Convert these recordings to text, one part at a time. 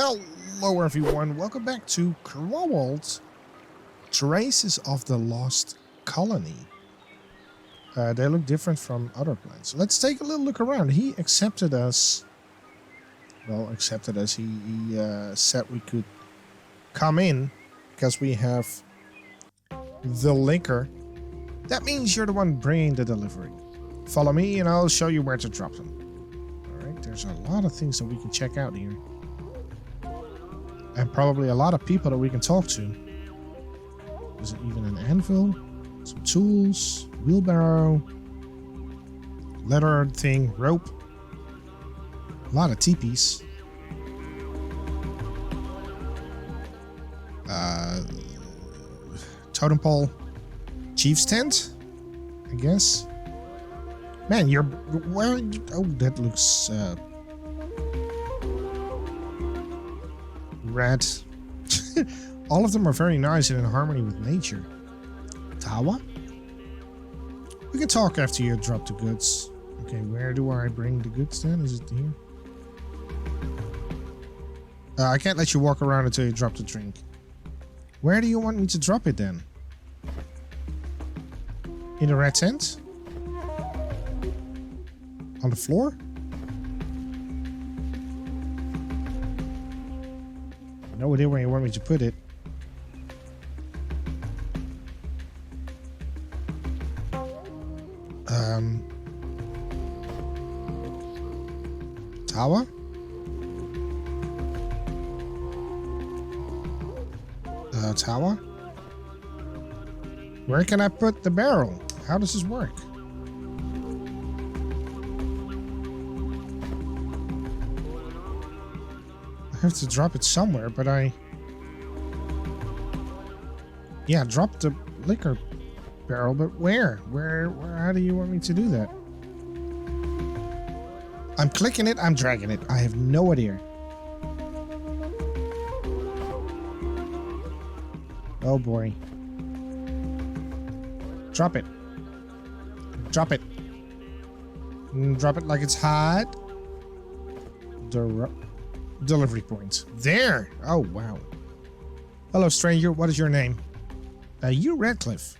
Hello everyone, welcome back to Crowalt, Traces of the Lost Colony. They look different from other plants. Let's take a little look around. He accepted us. Well, he said we could come in because we have the liquor. That means you're the one bringing the delivery. Follow me and I'll show you where to drop them. Alright, there's a lot of things that we can check out here. And probably a lot of people that we can talk to. Is it even an anvil? Some tools, wheelbarrow, leather thing, rope. A lot of teepees. Totem pole. Chief's tent, I guess. Man, you're wearing... Oh, that looks... red. All of them are very nice and in harmony with nature. Tawa? We can talk after you drop the goods. Okay, where do I bring the goods then? Is it here? I can't let you walk around until you drop the drink. Where do you want me to drop it then? In the red tent? On the floor? No idea where you want me to put it. Tower? Tower? Where can I put the barrel? How does this work? I have to drop it somewhere, but yeah, drop the liquor barrel, but where? How do you want me to do that? I'm clicking it, I'm dragging it. I have no idea. Oh boy. Drop it. Drop it. Drop it like it's hot. Delivery point. There! Oh, wow. Hello, stranger. What is your name? Hugh Radcliff.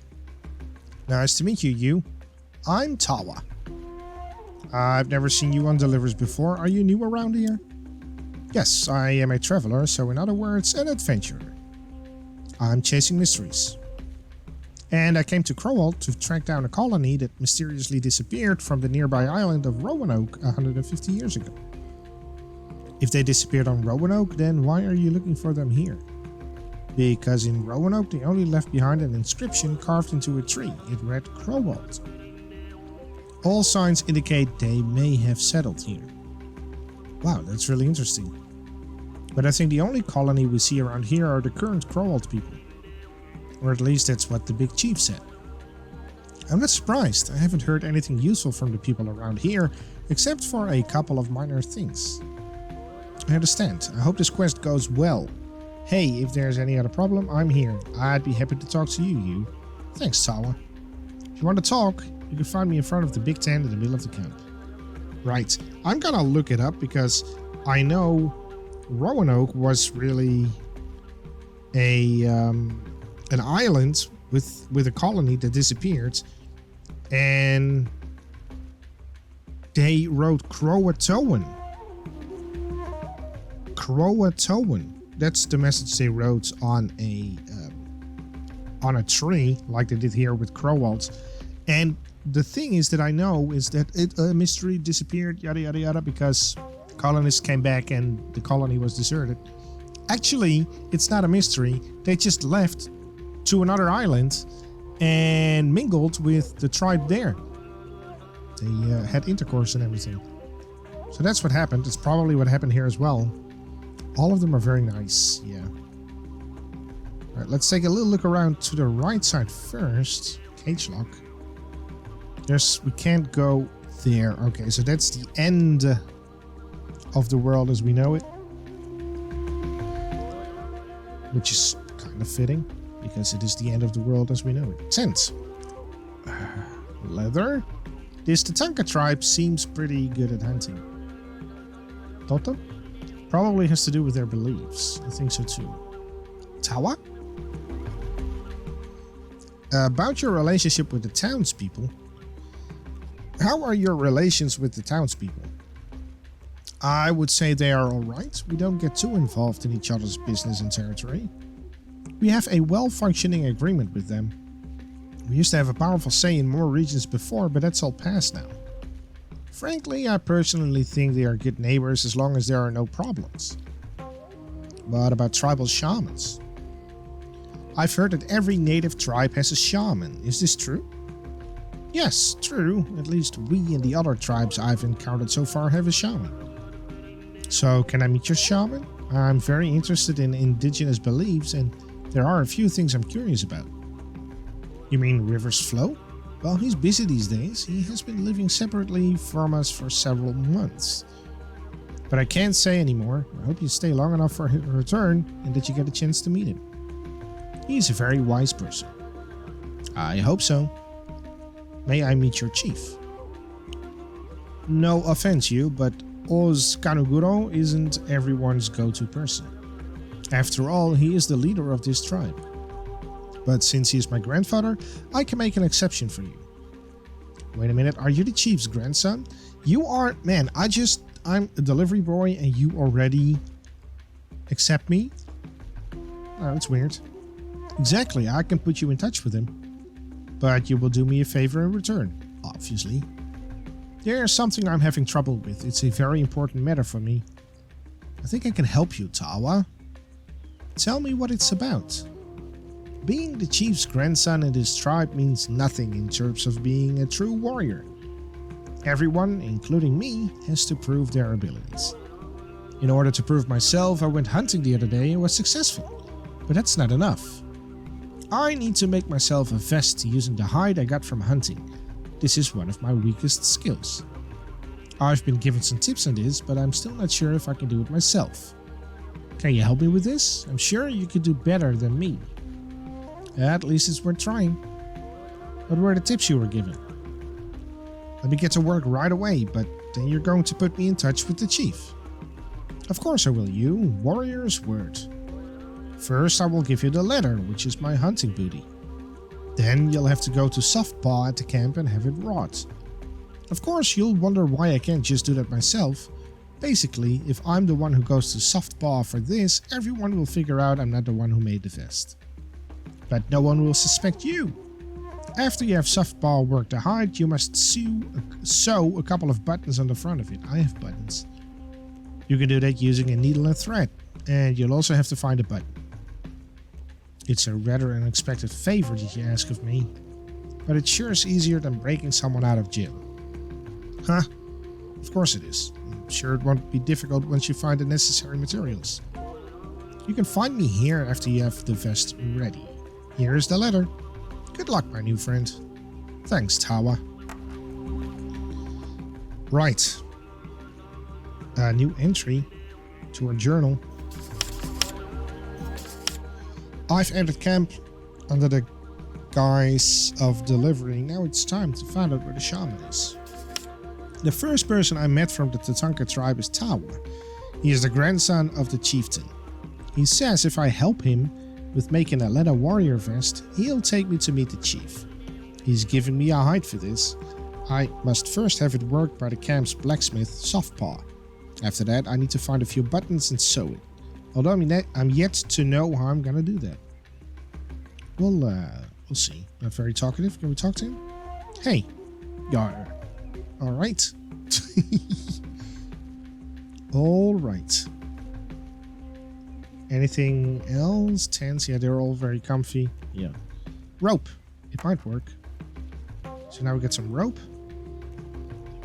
Nice to meet you, Hugh. I'm Tawa. I've never seen you on delivers before. Are you new around here? Yes, I am a traveler, so in other words, an adventurer. I'm chasing mysteries. And I came to Crowalt to track down a colony that mysteriously disappeared from the nearby island of Roanoke 150 years ago. If they disappeared on Roanoke, then why are you looking for them here? Because in Roanoke they only left behind an inscription carved into a tree. It read Crowalt. All signs indicate they may have settled here. Wow, that's really interesting. But I think the only colony we see around here are the current Crowalt people. Or at least that's what the big chief said. I'm not surprised. I haven't heard anything useful from the people around here, except for a couple of minor things. I understand. I hope this quest goes well. Hey, if there's any other problem, I'm here. I'd be happy to talk to you, Hugh. Thanks, Tawa. If you want to talk, you can find me in front of the big tent in the middle of the camp. Right. I'm gonna look it up because I know Roanoke was really an island with a colony that disappeared, and they wrote Croatoan. Croatoan. That's the message they wrote on a tree, like they did here with Crowalt. And the thing is that I know is that a mystery disappeared, yada yada yada, because colonists came back and the colony was deserted. Actually, it's not a mystery. They just left to another island and mingled with the tribe there. They had intercourse and everything. So that's what happened. It's probably what happened here as well. All of them are very nice, yeah. Alright, let's take a little look around to the right side first. Cage lock. We can't go there. Okay, so that's the end of the world as we know it. Which is kind of fitting, because it is the end of the world as we know it. Tent. Leather. This Tatanka tribe seems pretty good at hunting. Toto? Probably has to do with their beliefs. I think so too. Tawa? About your relationship with the townspeople. How are your relations with the townspeople? I would say they are alright. We don't get too involved in each other's business and territory. We have a well-functioning agreement with them. We used to have a powerful say in more regions before, but that's all past now. Frankly, I personally think they are good neighbors as long as there are no problems. What about tribal shamans? I've heard that every native tribe has a shaman. Is this true? Yes, true. At least we and the other tribes I've encountered so far have a shaman. So, can I meet your shaman? I'm very interested in indigenous beliefs, and there are a few things I'm curious about. You mean rivers flow? Well, he's busy these days. He has been living separately from us for several months. But I can't say anymore. I hope you stay long enough for his return and that you get a chance to meet him. He's a very wise person. I hope so. May I meet your chief? No offense, you, but Oz Kanuguro isn't everyone's go-to person. After all, he is the leader of this tribe. But since he is my grandfather, I can make an exception for you. Wait a minute, are you the chief's grandson? You are... Man, I'm a delivery boy and you already accept me? Oh, that's weird. Exactly, I can put you in touch with him. But you will do me a favor in return, obviously. There's something I'm having trouble with. It's a very important matter for me. I think I can help you, Tawa. Tell me what it's about. Being the chief's grandson in this tribe means nothing in terms of being a true warrior. Everyone, including me, has to prove their abilities. In order to prove myself, I went hunting the other day and was successful. But that's not enough. I need to make myself a vest using the hide I got from hunting. This is one of my weakest skills. I've been given some tips on this, but I'm still not sure if I can do it myself. Can you help me with this? I'm sure you could do better than me. At least it's worth trying. What were the tips you were given? Let me get to work right away, but then you're going to put me in touch with the chief. Of course I will, you. Warrior's word. First I will give you the letter, which is my hunting booty. Then you'll have to go to Softpaw at the camp and have it wrought. Of course you'll wonder why I can't just do that myself. Basically, if I'm the one who goes to Softpaw for this, everyone will figure out I'm not the one who made the vest. But no one will suspect you. After you have Softpaw work the hide, you must sew a couple of buttons on the front of it. I have buttons. You can do that using a needle and thread, and you'll also have to find a button. It's a rather unexpected favor that you ask of me, but it sure is easier than breaking someone out of jail. Huh? Of course it is. I'm sure it won't be difficult once you find the necessary materials. You can find me here after you have the vest ready. Here is the letter. Good luck, my new friend. Thanks, Tawa. Right. A new entry to our journal. I've entered camp under the guise of delivery. Now it's time to find out where the shaman is. The first person I met from the Tatanka tribe is Tawa. He is the grandson of the chieftain. He says if I help him with making a leather warrior vest, he'll take me to meet the chief. He's given me a hide for this. I must first have it worked by the camp's blacksmith, Softpaw. After that, I need to find a few buttons and sew it. Although I'm yet to know how I'm gonna do that. We'll see. Not very talkative. Can we talk to him? Hey. Yar. Alright. Alright. Anything else? Tents? Yeah, they're all very comfy. Yeah. Rope. It might work. So now we get some rope.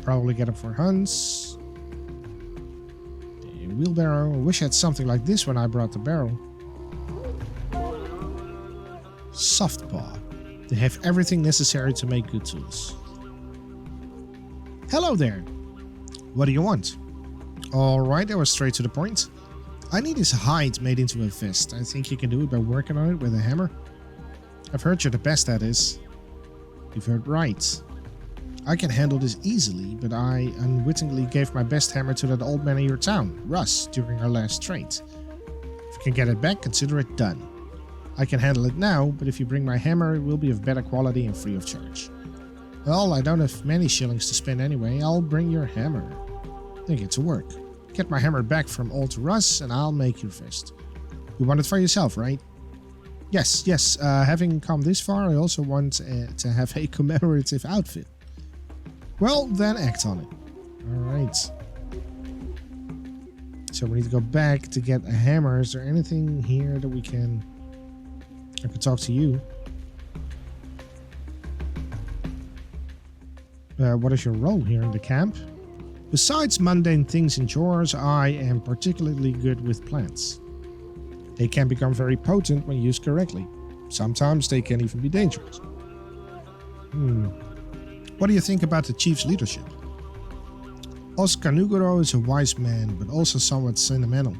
Probably get them for hunts. The wheelbarrow. I wish I had something like this when I brought the barrel. Softpaw. They have everything necessary to make good tools. Hello there. What do you want? Alright, I was straight to the point. I need this hide made into a vest. I think you can do it by working on it with a hammer. I've heard you're the best at this. You've heard right. I can handle this easily, but I unwittingly gave my best hammer to that old man in your town, Russ, during our last trade. If you can get it back, consider it done. I can handle it now, but if you bring my hammer, it will be of better quality and free of charge. Well, I don't have many shillings to spend anyway. I'll bring your hammer. Then get to work. Get my hammer back from old Russ, and I'll make your fist. You want it for yourself, right? Yes. Having come this far, I also want to have a commemorative outfit. Well, then act on it. Alright. So we need to go back to get a hammer. Is there anything here that we can... I could talk to you. What is your role here in the camp? Besides mundane things and chores, I am particularly good with plants. They can become very potent when used correctly. Sometimes they can even be dangerous. What do you think about the chief's leadership? Oskanuguro is a wise man, but also somewhat sentimental.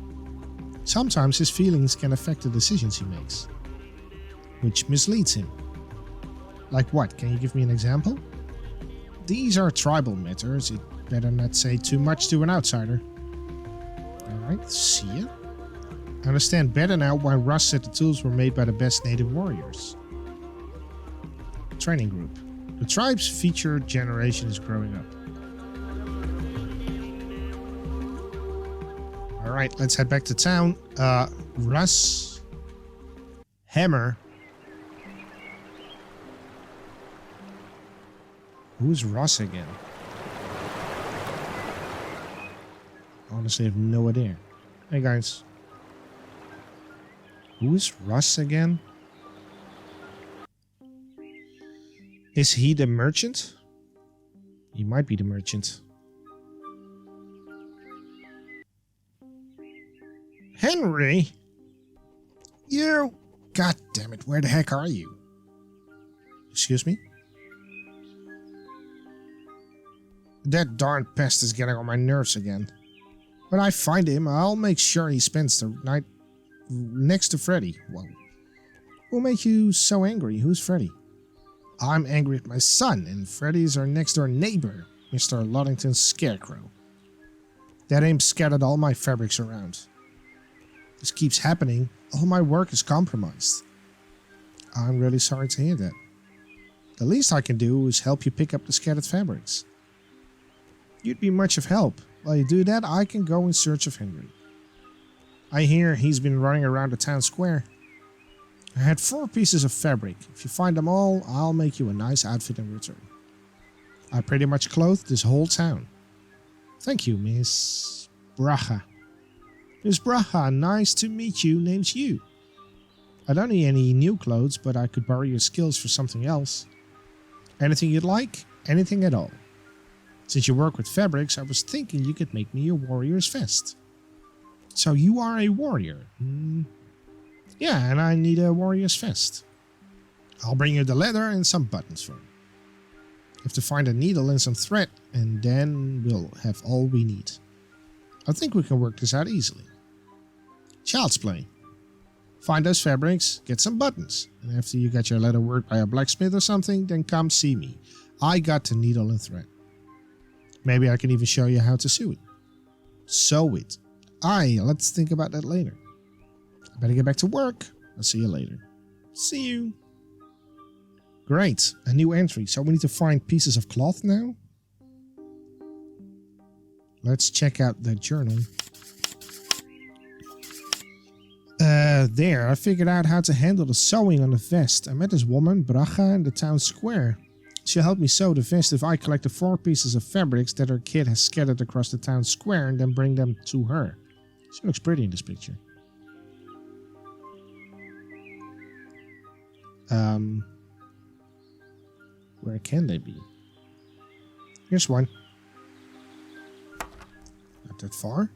Sometimes his feelings can affect the decisions he makes, which misleads him. Like what? Can you give me an example? These are tribal matters. It better not say too much to an outsider. Alright, see ya. I understand better now why Russ said the tools were made by the best native warriors. Training group. The tribe's future generation is growing up. Alright, let's head back to town. Russ. Hammer. Who's Russ again? Honestly, I have no idea. Hey guys. Who is Russ again? Is he the merchant? He might be the merchant. Henry? You? God damn it, where the heck are you? Excuse me? That darn pest is getting on my nerves again. When I find him, I'll make sure he spends the night next to Freddy. Whoa. What made you so angry? Who's Freddy? I'm angry at my son, and Freddy's our next-door neighbor, Mr. Luddington's Scarecrow. That imp scattered all my fabrics around. This keeps happening. All my work is compromised. I'm really sorry to hear that. The least I can do is help you pick up the scattered fabrics. You'd be much of help. While you do that, I can go in search of Henry. I hear he's been running around the town square. I had 4 pieces of fabric. If you find them all, I'll make you a nice outfit in return. I pretty much clothed this whole town. Thank you, Miss Bracha. Miss Bracha, nice to meet you. Name's Hugh. I don't need any new clothes, but I could borrow your skills for something else. Anything you'd like? Anything at all. Since you work with fabrics, I was thinking you could make me a warrior's vest. So you are a warrior? Yeah, and I need a warrior's vest. I'll bring you the leather and some buttons for it. You have to find a needle and some thread, and then we'll have all we need. I think we can work this out easily. Child's play. Find those fabrics, get some buttons, and after you got your leather worked by a blacksmith or something, then come see me. I got the needle and thread. Maybe I can even show you how to sew it. Sew it. Aye, let's think about that later. I better get back to work. I'll see you later. See you. Great, a new entry. So we need to find pieces of cloth now. Let's check out the journal. There, I figured out how to handle the sewing on the vest. I met this woman, Bracha, in the town square. She'll help me sew the vest if I collect the 4 pieces of fabrics that her kid has scattered across the town square and then bring them to her. She looks pretty in this picture. Where can they be? Here's one. Not that far.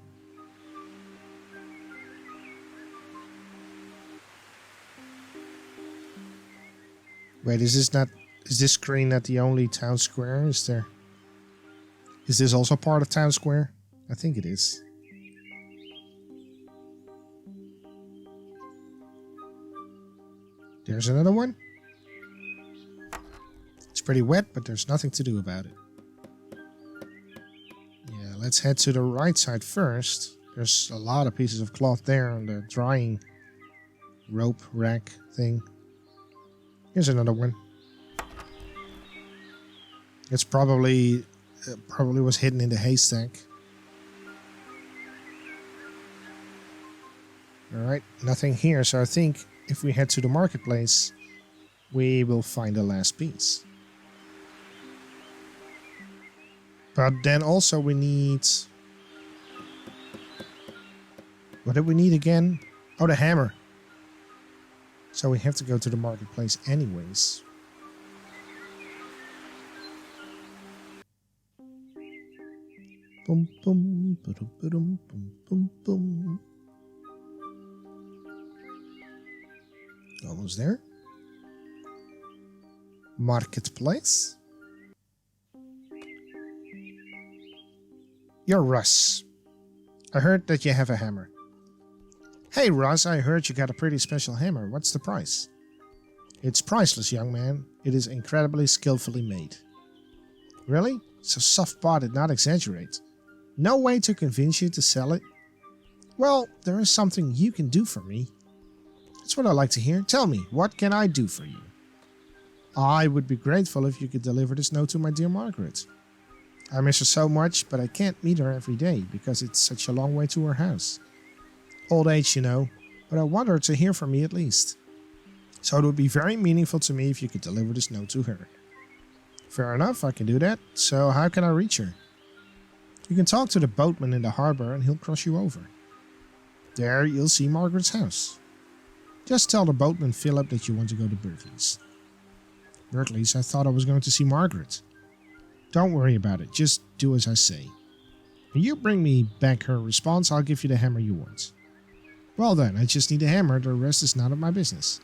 Wait, is this screen not the only town square? Is this also part of town square? I think it is. There's another one. It's pretty wet, but there's nothing to do about it. Yeah, let's head to the right side first. There's a lot of pieces of cloth there on the drying rope rack thing. Here's another one. It's probably was hidden in the haystack. Alright, nothing here, so I think if we head to the marketplace, we will find the last piece. But then also we need... What did we need again? Oh, the hammer. So we have to go to the marketplace anyways. Boom, boom, boom, boom, boom, boom, boom. Almost there. Marketplace. You're Russ. I heard that you have a hammer. Hey Russ, I heard you got a pretty special hammer. What's the price? It's priceless, young man. It is incredibly skillfully made. Really? So soft-bodied, not exaggerate. No way to convince you to sell it? Well, there is something you can do for me. That's what I like to hear. Tell me, what can I do for you? I would be grateful if you could deliver this note to my dear Margaret. I miss her so much, but I can't meet her every day because it's such a long way to her house. Old age, you know, but I want her to hear from me at least. So it would be very meaningful to me if you could deliver this note to her. Fair enough, I can do that. So how can I reach her? You can talk to the boatman in the harbor and he'll cross you over. There you'll see Margaret's house. Just tell the boatman Philip that you want to go to Berkeley's. Berkeley's? I thought I was going to see Margaret. Don't worry about it, just do as I say. When you bring me back her response, I'll give you the hammer you want. Well then, I just need a hammer, the rest is none of my business.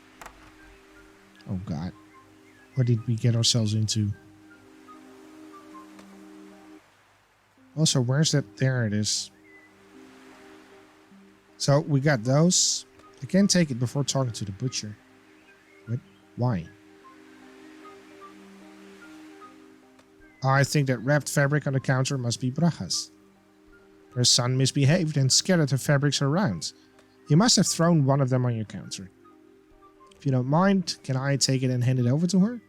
Oh god. What did we get ourselves into? Also, where's that? There it is. So, we got those. I can't take it before talking to the butcher. What? Why? I think that wrapped fabric on the counter must be Bracha's. Her son misbehaved and scattered her fabrics around. You must have thrown one of them on your counter. If you don't mind, can I take it and hand it over to her?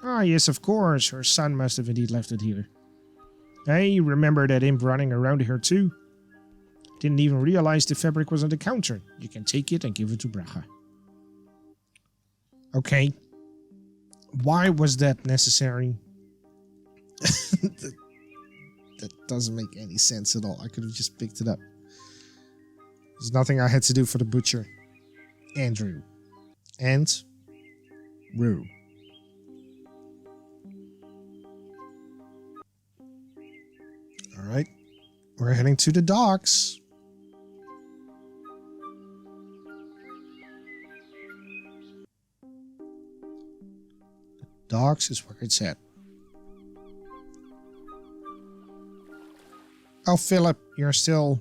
Ah, yes, of course. Her son must have indeed left it here. Hey, remember that imp running around here too? Didn't even realize the fabric was on the counter. You can take it and give it to Bracha. Okay. Why was that necessary? That doesn't make any sense at all. I could have just picked it up. There's nothing I had to do for the butcher. Andrew. And Rue. Alright. We're heading to the docks. The docks is where it's at. Oh, Philip, you're still...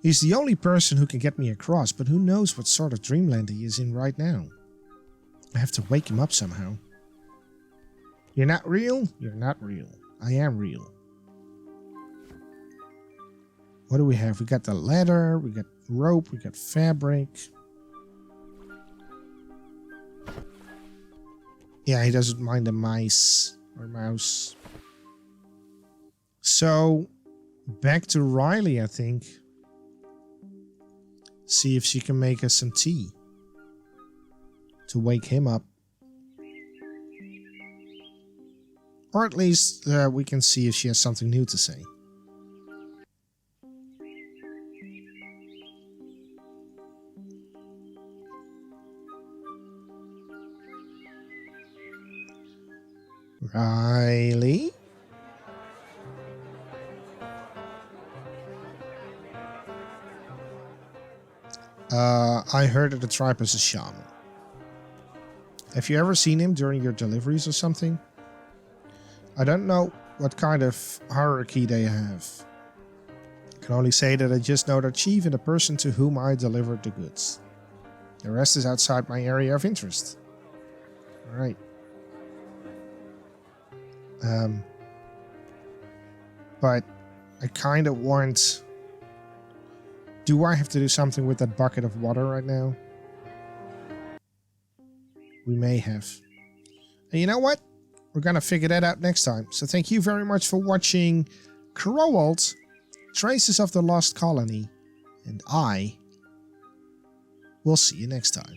He's the only person who can get me across, but who knows what sort of dreamland he is in right now. I have to wake him up somehow. You're not real? You're not real. I am real. What do we have? We got the ladder, we got rope, we got fabric. Yeah, he doesn't mind the mice or mouse. So, back to Riley, I think. See if she can make us some tea. To wake him up. Or at least we can see if she has something new to say. Riley? I heard that the tribe is a shaman. Have you ever seen him during your deliveries or something? I don't know what kind of hierarchy they have. I can only say that I just know their chief and the person to whom I delivered the goods. The rest is outside my area of interest. Alright. But I kind of want... Do I have to do something with that bucket of water right now? We may have. And you know what? We're gonna figure that out next time. So thank you very much for watching Crowalt, Traces of the Lost Colony. And I will see you next time.